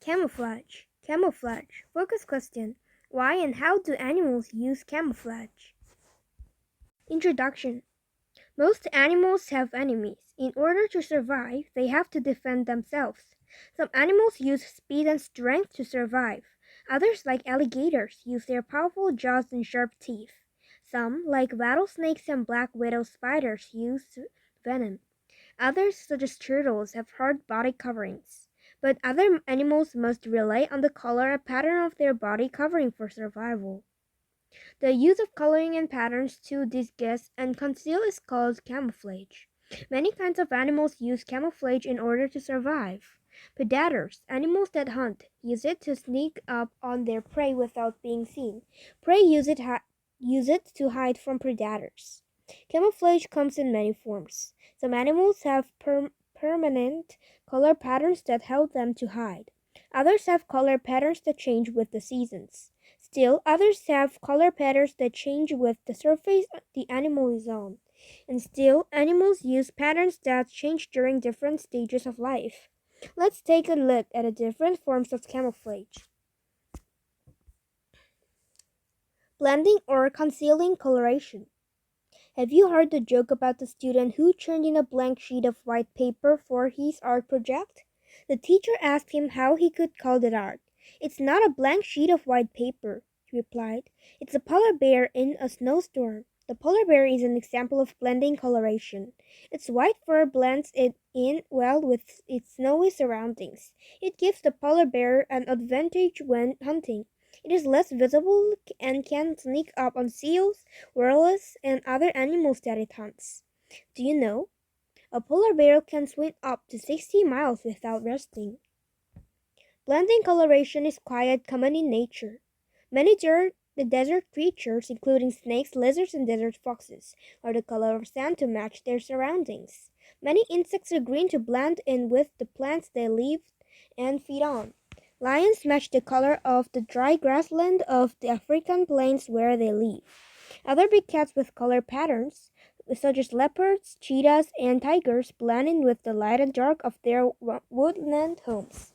Camouflage. Camouflage. Focus question. Why and how do animals use camouflage? Introduction. Most animals have enemies. In order to survive, they have to defend themselves. Some animals use speed and strength to survive. Others, like alligators, use their powerful jaws and sharp teeth. Some, like rattlesnakes and black widow spiders, use venom. Others, such as turtles, have hard body coverings. But other animals must rely on the color and pattern of their body covering for survival. The use of coloring and patterns to disguise and conceal is called camouflage. Many kinds of animals use camouflage in order to survive. Predators, animals that hunt, use it to sneak up on their prey without being seen. Prey use it to hide from predators. Camouflage comes in many forms. Some animals have permanent color patterns that help them to hide. Others have color patterns that change with the seasons. Still, others have color patterns that change with the surface the animal is on. And still, animals use patterns that change during different stages of life. Let's take a look at the different forms of camouflage. Blending or concealing coloration. Have you heard the joke about the student who turned in a blank sheet of white paper for his art project? The teacher asked him how he could call it art. "It's not a blank sheet of white paper," he replied. "It's a polar bear in a snowstorm." The polar bear is an example of blending coloration. Its white fur blends it in well with its snowy surroundings. It gives the polar bear an advantage when hunting. It is less visible and can sneak up on seals, walrus, and other animals that it hunts. Do you know? A polar bear can swim up to 60 miles without resting. Blending coloration is quite common in nature. Many desert creatures, including snakes, lizards, and desert foxes, are the color of sand to match their surroundings. Many insects are green to blend in with the plants they live and feed on. Lions match the color of the dry grassland of the African plains where they live. Other big cats with color patterns, such as leopards, cheetahs, and tigers, blend in with the light and dark of their woodland homes.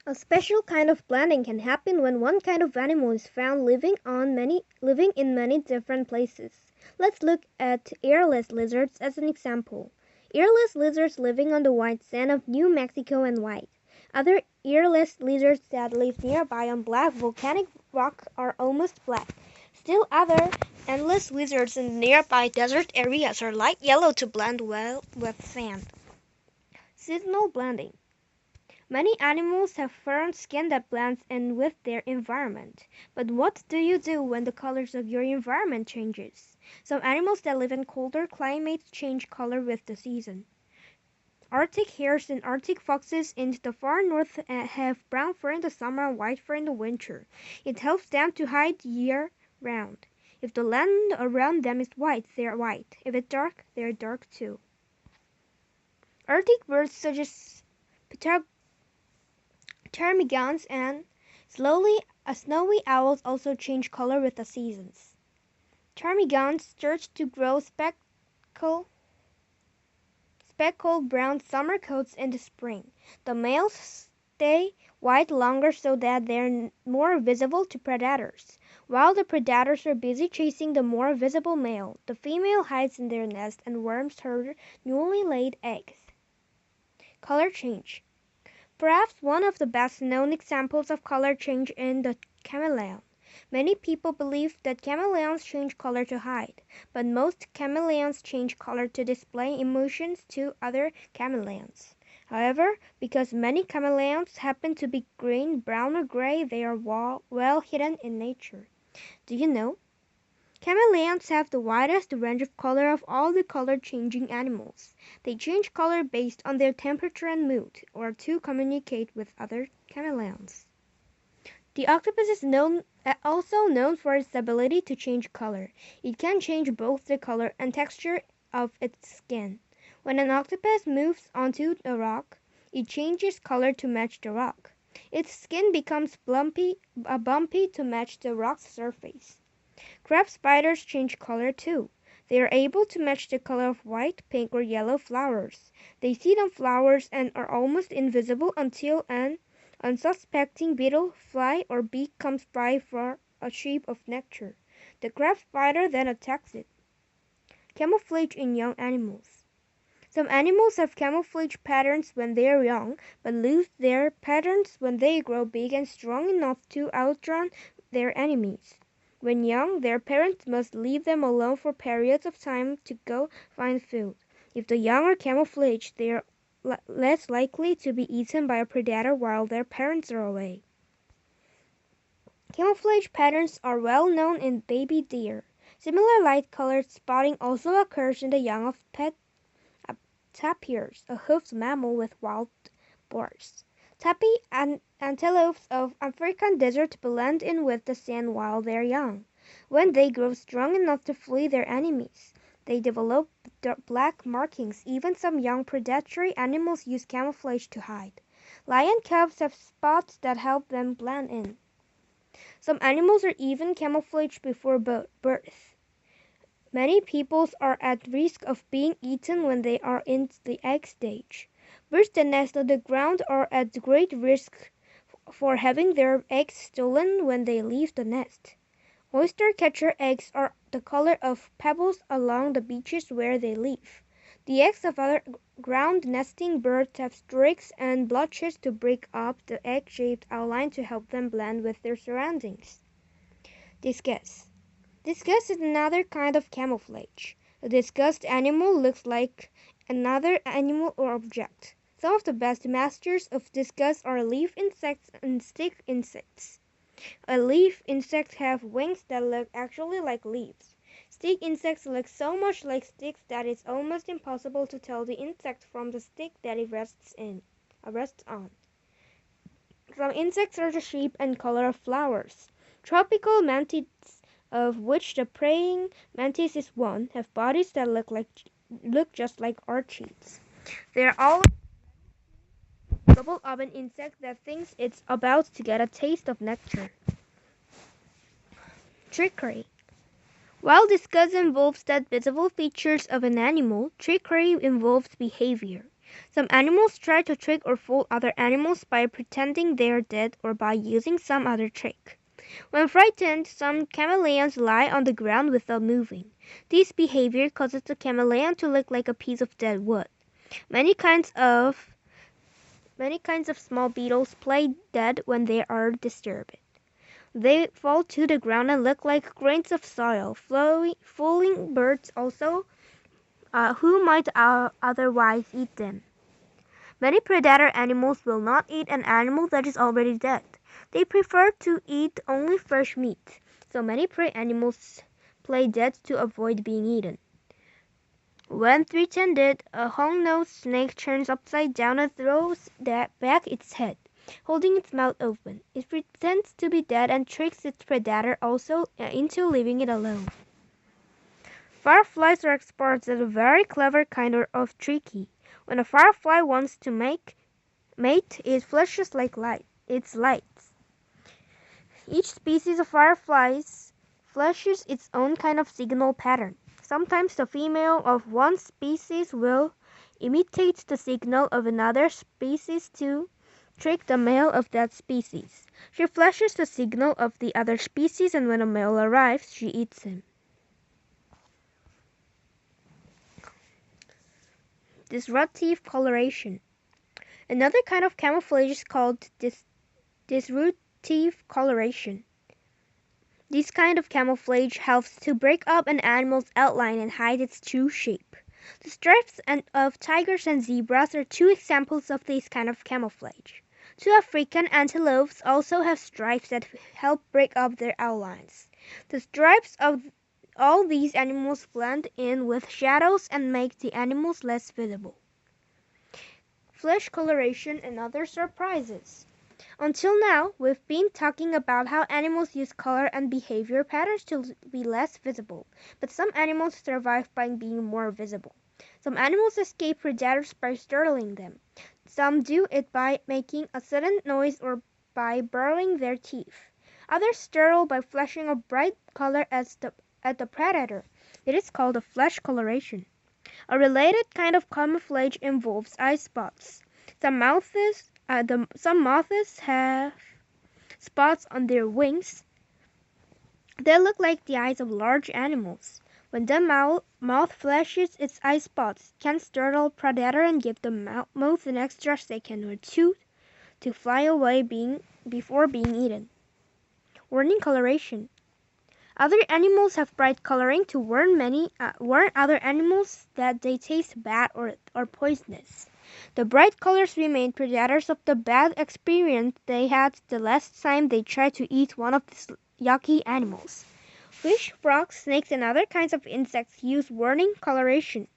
A special kind of blending can happen when one kind of animal is found living in many different places. Let's look at earless lizards as an example. Earless lizards living on the white sand of New Mexico and white. Other earless lizards that live nearby on black volcanic rock are almost black. Still other endless lizards in nearby desert areas are light yellow to blend well with sand. Seasonal blending. Many animals have fur and skin that blends in with their environment. But what do you do when the colors of your environment changes? Some animals that live in colder climates change color with the season. Arctic hares and Arctic foxes in the far north have brown fur in the summer and white fur in the winter. It helps them to hide year-round. If the land around them is white, they are white. If it's dark, they are dark too. Arctic birds such as ptarmigans and snowy owls also change color with the seasons. Ptarmigans start to grow speckled brown summer coats in the spring. The males stay white longer so that they're more visible to predators. While the predators are busy chasing the more visible male, the female hides in their nest and warms her newly laid eggs. Color change. Perhaps one of the best-known examples of color change is the chameleon. Many people believe that chameleons change color to hide, but most chameleons change color to display emotions to other chameleons. However, because many chameleons happen to be green, brown, or gray, they are well hidden in nature. Do you know? Chameleons have the widest range of color of all the color-changing animals. They change color based on their temperature and mood, or to communicate with other chameleons. The octopus is also known for its ability to change color. It can change both the color and texture of its skin. When an octopus moves onto a rock, it changes color to match the rock. Its skin becomes bumpy to match the rock's surface. Crab spiders change color too. They are able to match the color of white, pink, or yellow flowers. They feed on flowers and are almost invisible until unsuspecting beetle, fly, or bee comes by for a sheaf of nectar. The crab spider then attacks it. Camouflage in young animals. Some animals have camouflage patterns when they are young, but lose their patterns when they grow big and strong enough to outrun their enemies. When young, their parents must leave them alone for periods of time to go find food. If the young are camouflaged, they are less likely to be eaten by a predator while their parents are away. Camouflage patterns are well known in baby deer. Similar light-colored spotting also occurs in the young of pet tapirs, a hoofed mammal with wild boars. Tapir and antelopes of African desert blend in with the sand while they are young. When they grow strong enough to flee their enemies, they develop black markings. Even some young predatory animals use camouflage to hide. Lion cubs have spots that help them blend in. Some animals are even camouflaged before birth. Many peoples are at risk of being eaten when they are in the egg stage. Birds that nest on the ground are at great risk for having their eggs stolen when they leave the nest. Oyster catcher eggs are the color of pebbles along the beaches where they live. The eggs of other ground nesting birds have streaks and blotches to break up the egg-shaped outline to help them blend with their surroundings. Disguise. Disguise is another kind of camouflage. A disguised animal looks like another animal or object. Some of the best masters of disguise are leaf insects and stick insects. A leaf insect have wings that look actually like leaves. Stick insects look so much like sticks that it's almost impossible to tell the insect from the stick that it rests on. Some insects are the shape and color of flowers. Tropical mantids, of which the praying mantis is one, have bodies that look just like orchids. They are all double oven insect that thinks it's about to get a taste of nectar. Trickery. While disguise involves the visible features of an animal, trickery involves behavior. Some animals try to trick or fool other animals by pretending they are dead or by using some other trick. When frightened, some chameleons lie on the ground without moving. This behavior causes the chameleon to look like a piece of dead wood. Many kinds of small beetles play dead when they are disturbed. They fall to the ground and look like grains of soil, fooling birds also who might otherwise eat them. Many predator animals will not eat an animal that is already dead. They prefer to eat only fresh meat, so many prey animals play dead to avoid being eaten. When threatened, a long-nosed snake turns upside down and throws back its head, holding its mouth open. It pretends to be dead and tricks its predator also into leaving it alone. Fireflies are experts at a very clever kind of tricky. When a firefly wants to mate, it flashes like its lights. Each species of fireflies flashes its own kind of signal pattern. Sometimes the female of one species will imitate the signal of another species to trick the male of that species. She flashes the signal of the other species, and when a male arrives, she eats him. Disruptive coloration. Another kind of camouflage is called disruptive coloration. This kind of camouflage helps to break up an animal's outline and hide its true shape. The stripes of tigers and zebras are two examples of this kind of camouflage. Two African antelopes also have stripes that help break up their outlines. The stripes of all these animals blend in with shadows and make the animals less visible. Flesh coloration and other surprises. Until now, we've been talking about how animals use color and behavior patterns to be less visible, but some animals survive by being more visible. Some animals escape predators by startling them. Some do it by making a sudden noise or by baring their teeth. Others startle by flashing a bright color at the predator. It is called a flesh coloration. A related kind of camouflage involves eye spots. Some Some moths have spots on their wings. They look like the eyes of large animals. When the mouth flashes its eye spots, it can startle a predator and give the moth an extra second or two to fly away before being eaten. Warning coloration. Other animals have bright coloring to warn other animals that they taste bad or poisonous. The bright colors remind predators of the bad experience they had the last time they tried to eat one of these yucky animals. Fish, frogs, snakes, and other kinds of insects use warning coloration.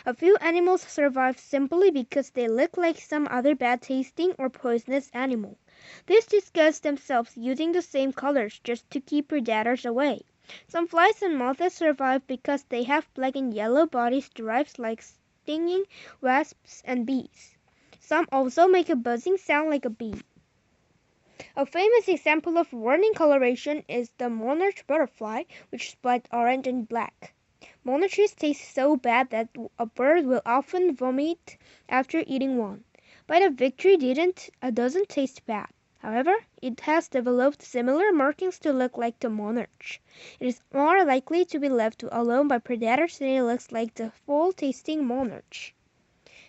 A few animals survive simply because they look like some other bad-tasting or poisonous animal. These disguise themselves using the same colors just to keep predators away. Some flies and moths survive because they have black and yellow bodies derived like stinging wasps and bees. Some also make a buzzing sound like a bee. A famous example of warning coloration is the monarch butterfly, which is bright orange and black. Monarchs taste so bad that a bird will often vomit after eating one. But a victory doesn't taste bad. However, it has developed similar markings to look like the monarch. It is more likely to be left alone by predators than it looks like the full-tasting monarch.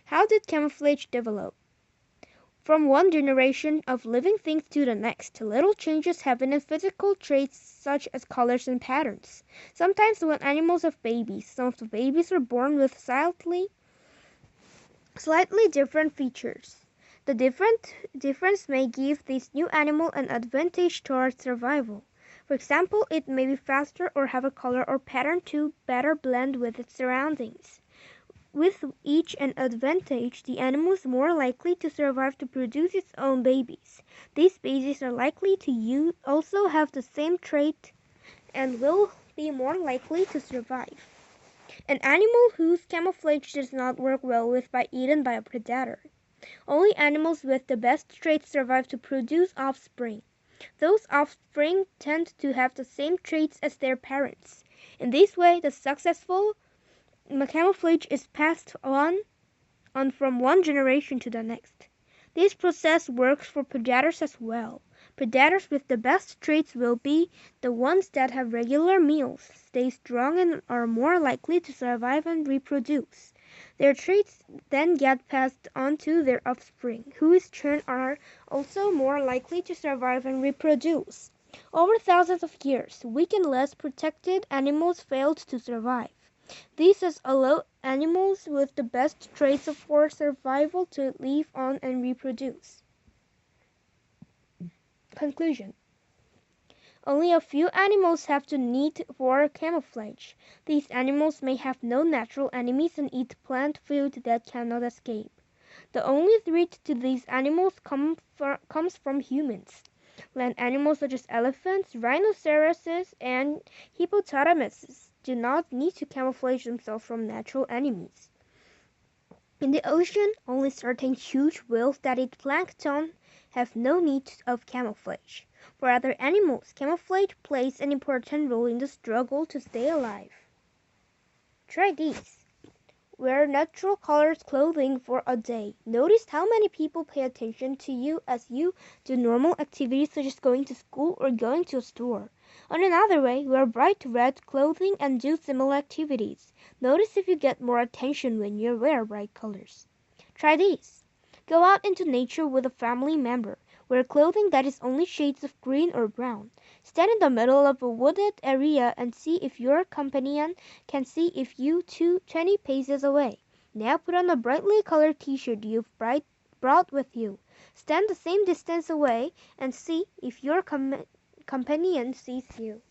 How did camouflage develop? From one generation of living things to the next, little changes happen in physical traits such as colors and patterns. Sometimes when animals have babies, some of the babies are born with slightly different features. The difference may give this new animal an advantage towards survival. For example, it may be faster or have a color or pattern to better blend with its surroundings. With each an advantage, the animal is more likely to survive to produce its own babies. These babies are likely to also have the same trait and will be more likely to survive. An animal whose camouflage does not work well will be eaten by a predator. Only animals with the best traits survive to produce offspring. Those offspring tend to have the same traits as their parents. In this way, the successful camouflage is passed on from one generation to the next. This process works for predators as well. Predators with the best traits will be the ones that have regular meals, stay strong, and are more likely to survive and reproduce. Their traits then get passed on to their offspring, who in turn are also more likely to survive and reproduce. Over thousands of years, weak and less protected animals failed to survive. This has allowed animals with the best traits for survival to live on and reproduce. Conclusion. Only a few animals have the need for camouflage. These animals may have no natural enemies and eat plant food that cannot escape. The only threat to these animals comes from humans. Land animals such as elephants, rhinoceroses, and hippopotamuses do not need to camouflage themselves from natural enemies. In the ocean, only certain huge whales that eat plankton have no need of camouflage. For other animals, camouflage plays an important role in the struggle to stay alive. Try these. Wear natural colored clothing for a day. Notice how many people pay attention to you as you do normal activities such as going to school or going to a store. On another way, wear bright red clothing and do similar activities. Notice if you get more attention when you wear bright colors. Try these. Go out into nature with a family member. Wear clothing that is only shades of green or brown. Stand in the middle of a wooded area and see if your companion can see if you 20 paces away. Now put on a brightly colored t-shirt you've brought with you. Stand the same distance away and see if your companion sees you.